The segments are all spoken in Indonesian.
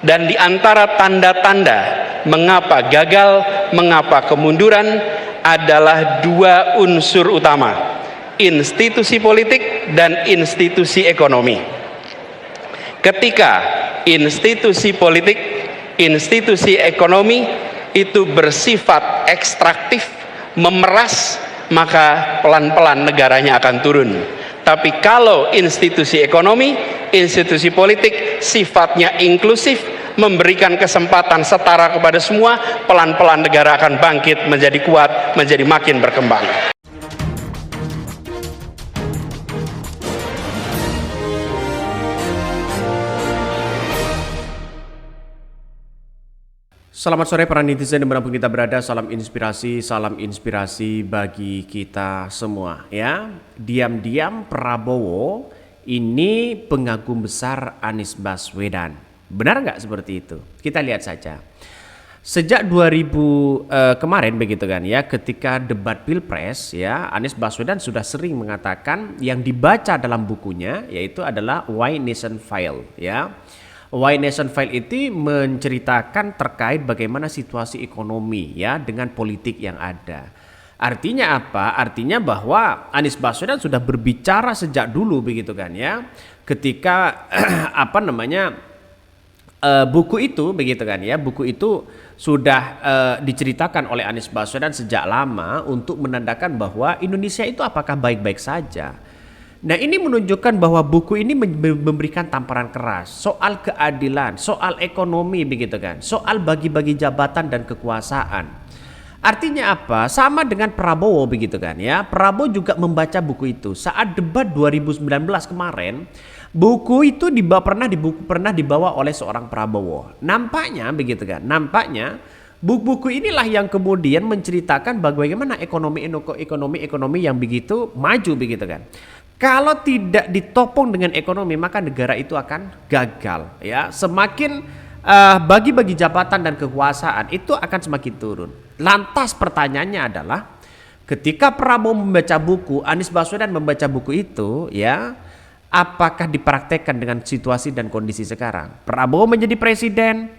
Dan di antara tanda-tanda mengapa gagal, mengapa kemunduran adalah dua unsur utama, institusi politik dan institusi ekonomi. Ketika institusi politik, institusi ekonomi itu bersifat ekstraktif, memeras, maka pelan-pelan negaranya akan turun. Tapi kalau institusi ekonomi, institusi politik sifatnya inklusif, memberikan kesempatan setara kepada semua, pelan-pelan negara akan bangkit menjadi kuat, menjadi makin berkembang. Selamat sore para netizen dimanapun kita berada, salam inspirasi bagi kita semua ya. Diam-diam Prabowo ini pengagum besar Anies Baswedan. Benar nggak seperti itu? Kita lihat saja. Sejak 2000 kemarin begitu kan ya, ketika debat Pilpres ya, Anies Baswedan sudah sering mengatakan yang dibaca dalam bukunya yaitu adalah Why Nation File ya. Why Nation File itu menceritakan terkait bagaimana situasi ekonomi ya dengan politik yang ada. Artinya apa? Artinya bahwa Anies Baswedan sudah berbicara sejak dulu begitu kan ya. Ketika buku itu begitu kan ya. Buku itu sudah diceritakan oleh Anies Baswedan sejak lama untuk menandakan bahwa Indonesia itu apakah baik-baik saja. Nah, ini menunjukkan bahwa buku ini memberikan tamparan keras soal keadilan, soal ekonomi begitu kan, soal bagi-bagi jabatan dan kekuasaan. Artinya apa? Sama dengan Prabowo begitu kan ya. Prabowo juga membaca buku itu. Saat debat 2019 kemarin, buku itu pernah dibawa oleh seorang Prabowo. Nampaknya begitu kan. Nampaknya buku-buku inilah yang kemudian menceritakan bagaimana ekonomi yang begitu maju begitu kan. Kalau tidak ditopong dengan ekonomi maka negara itu akan gagal ya. Semakin bagi-bagi jabatan dan kekuasaan itu akan semakin turun. Lantas pertanyaannya adalah ketika Prabowo membaca buku, Anies Baswedan membaca buku itu ya, apakah dipraktekkan dengan situasi dan kondisi sekarang? Prabowo menjadi presiden,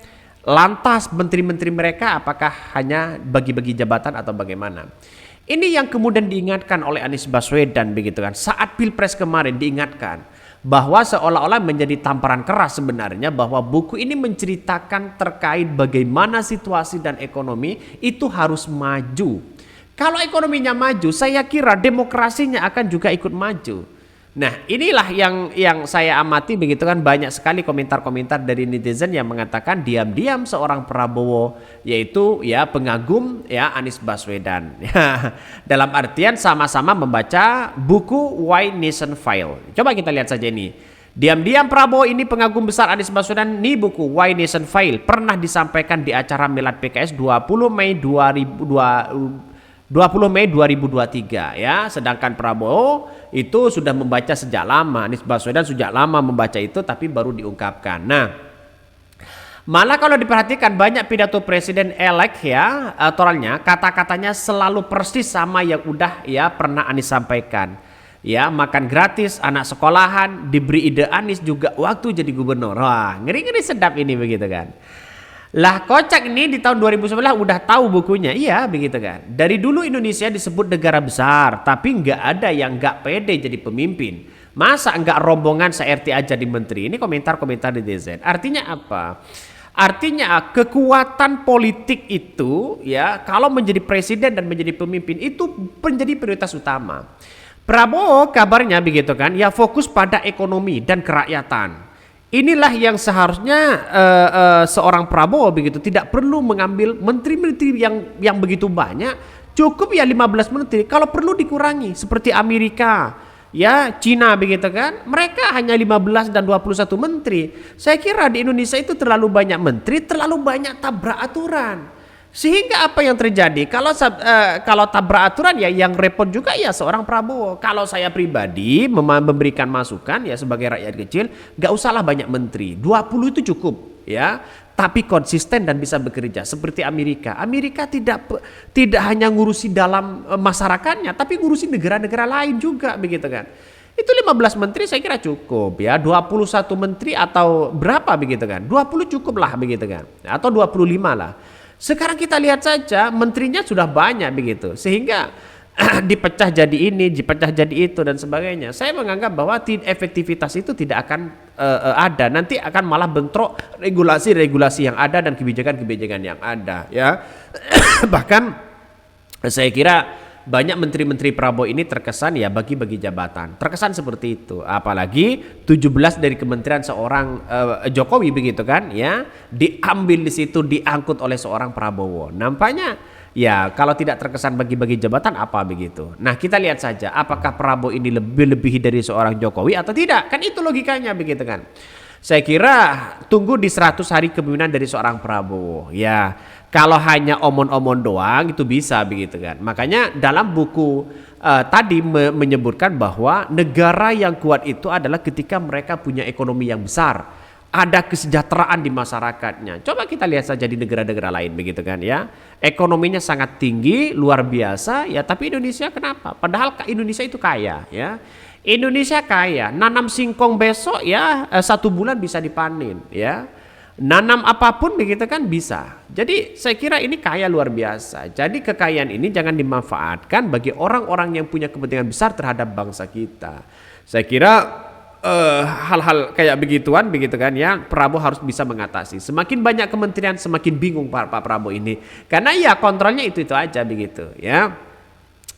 lantas menteri-menteri mereka apakah hanya bagi-bagi jabatan atau bagaimana? Ini yang kemudian diingatkan oleh Anies Baswedan begitu kan. Saat Pilpres kemarin diingatkan bahwa seolah-olah menjadi tamparan keras sebenarnya bahwa buku ini menceritakan terkait bagaimana situasi dan ekonomi itu harus maju. Kalau ekonominya maju, saya kira demokrasinya akan juga ikut maju. Nah, inilah yang saya amati begitu kan, banyak sekali komentar-komentar dari netizen yang mengatakan diam-diam seorang Prabowo yaitu ya pengagum ya Anies Baswedan. Dalam artian sama-sama membaca buku Why Nation File. Coba kita lihat saja ini. Diam-diam Prabowo ini pengagum besar Anies Baswedan. Ini buku Why Nation File pernah disampaikan di acara Milad PKS 20 Mei 2023 ya. Sedangkan Prabowo itu sudah membaca sejak lama, Anies Baswedan sejak lama membaca itu tapi baru diungkapkan. Nah, malah kalau diperhatikan banyak pidato presiden elek ya, elektoralnya kata-katanya selalu persis sama yang udah ya pernah Anies sampaikan. Ya, makan gratis, anak sekolahan, diberi ide Anies juga waktu jadi gubernur. Wah, ngeri-ngeri sedap ini begitu kan. Lah kocak ini di tahun 2011 udah tahu bukunya. Iya begitu kan. Dari dulu Indonesia disebut negara besar, tapi nggak ada yang nggak pede jadi pemimpin. Masa nggak rombongan se-RT aja di menteri? Ini komentar-komentar di netizen. Artinya apa? Artinya kekuatan politik itu ya kalau menjadi presiden dan menjadi pemimpin itu menjadi prioritas utama. Prabowo kabarnya begitu kan, ya fokus pada ekonomi dan kerakyatan. Inilah yang seharusnya seorang Prabowo begitu tidak perlu mengambil menteri-menteri yang begitu banyak, cukup ya 15 menteri. Kalau perlu dikurangi seperti Amerika, ya Cina begitu kan, mereka hanya 15 dan 21 menteri. Saya kira di Indonesia itu terlalu banyak menteri, terlalu banyak tabrak aturan. Sehingga apa yang terjadi? Kalau tabrak aturan ya yang repot juga ya seorang Prabowo. Kalau saya pribadi memberikan masukan ya sebagai rakyat kecil, gak usahlah banyak menteri. 20 itu cukup ya. Tapi konsisten dan bisa bekerja seperti Amerika. Amerika tidak hanya ngurusi dalam masyarakatnya, tapi ngurusi negara-negara lain juga begitu kan. Itu 15 menteri saya kira cukup ya, 21 menteri atau berapa begitu kan. 20 cukup lah begitu kan. Atau 25 lah. Sekarang kita lihat saja menterinya sudah banyak begitu. Sehingga dipecah jadi ini, dipecah jadi itu dan sebagainya. Saya menganggap bahwa efektivitas itu tidak akan ada. Nanti akan malah bentrok regulasi-regulasi yang ada dan kebijakan-kebijakan yang ada ya. Bahkan saya kira banyak menteri-menteri Prabowo ini terkesan ya bagi-bagi jabatan. Terkesan seperti itu. Apalagi 17 dari kementerian seorang Jokowi begitu kan ya, diambil di situ, diangkut oleh seorang Prabowo. Nampaknya ya kalau tidak terkesan bagi-bagi jabatan apa begitu. Nah, kita lihat saja apakah Prabowo ini lebih-lebihi dari seorang Jokowi atau tidak. Kan itu logikanya begitu kan. Saya kira tunggu di 100 hari kepemimpinan dari seorang Prabowo. Ya, kalau hanya omon-omon doang itu bisa begitu kan. Makanya dalam buku tadi menyebutkan bahwa negara yang kuat itu adalah ketika mereka punya ekonomi yang besar, ada kesejahteraan di masyarakatnya. Coba kita lihat saja di negara-negara lain begitu kan ya. Ekonominya sangat tinggi, luar biasa ya, tapi Indonesia kenapa? Padahal Indonesia itu kaya ya. Indonesia kaya, nanam singkong besok ya 1 bulan bisa dipanen ya. Nanam apapun begitu kan bisa. Jadi saya kira ini kaya luar biasa. Jadi kekayaan ini jangan dimanfaatkan bagi orang-orang yang punya kepentingan besar terhadap bangsa kita. Saya kira hal-hal kayak begituan begitu kan ya, Prabowo harus bisa mengatasi. Semakin banyak kementerian semakin bingung Pak Prabowo ini. Karena ya kontrolnya itu aja begitu ya.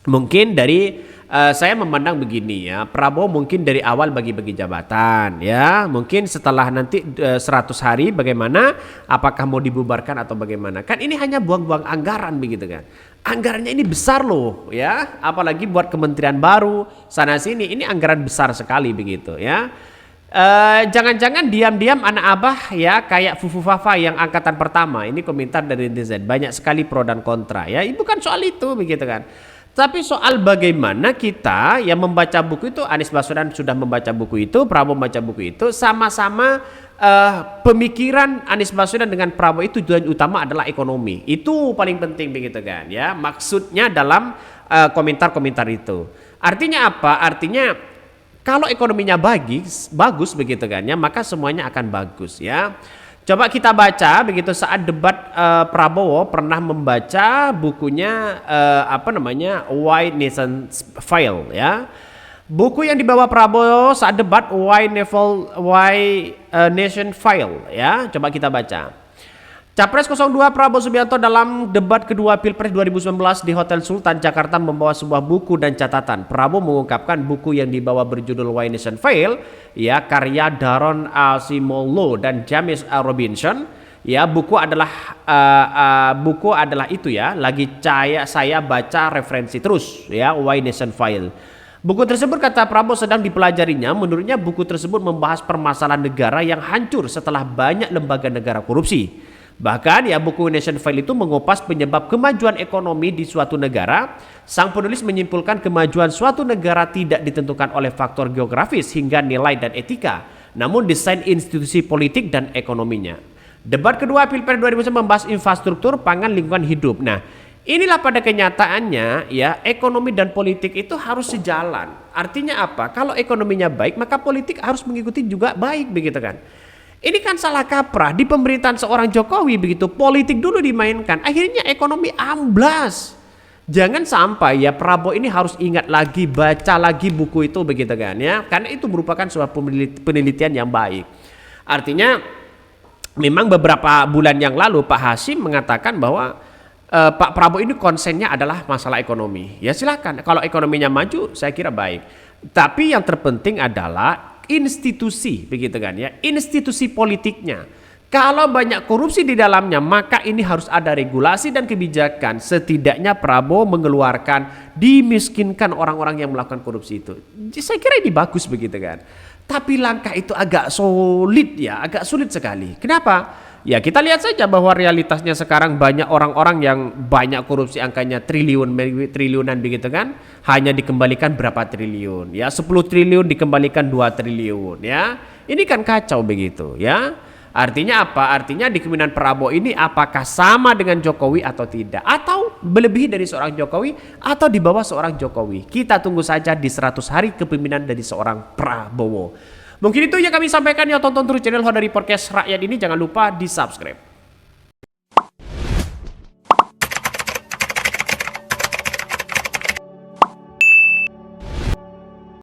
Mungkin dari saya memandang begini ya, Prabowo mungkin dari awal bagi-bagi jabatan ya, mungkin setelah nanti 100 hari bagaimana, apakah mau dibubarkan atau bagaimana. Kan ini hanya buang-buang anggaran begitu kan. Anggarannya ini besar loh ya, apalagi buat kementerian baru sana sini, ini anggaran besar sekali begitu ya. Jangan-jangan diam-diam anak abah ya kayak Fufu Fafa yang angkatan pertama. Ini komentar dari netizen, banyak sekali pro dan kontra ya. Bukan soal itu begitu kan. Tapi soal bagaimana kita yang membaca buku itu, Anies Baswedan sudah membaca buku itu, Prabowo membaca buku itu, sama-sama pemikiran Anies Baswedan dengan Prabowo itu tujuan utama adalah ekonomi. Itu paling penting begitu kan ya. Maksudnya dalam komentar-komentar itu. Artinya apa? Artinya kalau ekonominya bagus begitu kan ya, maka semuanya akan bagus ya. Coba kita baca begitu saat debat Prabowo pernah membaca bukunya Why Nation Fail ya. Buku yang dibawa Prabowo saat debat Why Nation Fail ya. Coba kita baca. Capres 02 Prabowo Subianto dalam debat kedua Pilpres 2019 di Hotel Sultan Jakarta membawa sebuah buku dan catatan. Prabowo mengungkapkan buku yang dibawa berjudul Why Nation Fail ya, karya Daron Acemoglu dan James Robinson ya. Buku adalah itu ya, lagi saya baca referensi terus ya, Why Nation Fail. Buku tersebut kata Prabowo sedang dipelajarinya. Menurutnya buku tersebut membahas permasalahan negara yang hancur setelah banyak lembaga negara korupsi. Bahkan ya buku Nation Fail itu mengupas penyebab kemajuan ekonomi di suatu negara. Sang penulis menyimpulkan kemajuan suatu negara tidak ditentukan oleh faktor geografis hingga nilai dan etika, namun desain institusi politik dan ekonominya. Debat kedua Pilpres 2019 membahas infrastruktur, pangan, lingkungan hidup. Nah, inilah pada kenyataannya ya, ekonomi dan politik itu harus sejalan. Artinya apa? Kalau ekonominya baik, maka politik harus mengikuti juga baik begitu kan. Ini kan salah kaprah di pemerintahan seorang Jokowi begitu, politik dulu dimainkan, akhirnya ekonomi amblas. Jangan sampai ya Prabowo ini harus ingat lagi, baca lagi buku itu begitu kan ya, karena itu merupakan sebuah penelitian yang baik. Artinya memang beberapa bulan yang lalu Pak Hasyim mengatakan bahwa Pak Prabowo ini konsennya adalah masalah ekonomi. Ya silakan, kalau ekonominya maju saya kira baik. Tapi yang terpenting adalah institusi begitu kan ya, institusi politiknya. Kalau banyak korupsi di dalamnya, maka ini harus ada regulasi dan kebijakan. Setidaknya Prabowo mengeluarkan, dimiskinkan orang-orang yang melakukan korupsi itu. Saya kira ini bagus begitu kan. Tapi langkah itu agak sulit ya, agak sulit sekali. Kenapa? Ya kita lihat saja bahwa realitasnya sekarang banyak orang-orang yang banyak korupsi, angkanya triliunan begitu kan, hanya dikembalikan berapa triliun ya, 10 triliun dikembalikan 2 triliun ya. Ini kan kacau begitu ya. Artinya apa? Artinya di kepemimpinan Prabowo ini apakah sama dengan Jokowi atau tidak? Atau melebihi dari seorang Jokowi atau di bawah seorang Jokowi? Kita tunggu saja di 100 hari kepemimpinan dari seorang Prabowo. Mungkin itu yang kami sampaikan ya, tonton terus channel Honda Podcast Rakyat ini, jangan lupa di subscribe.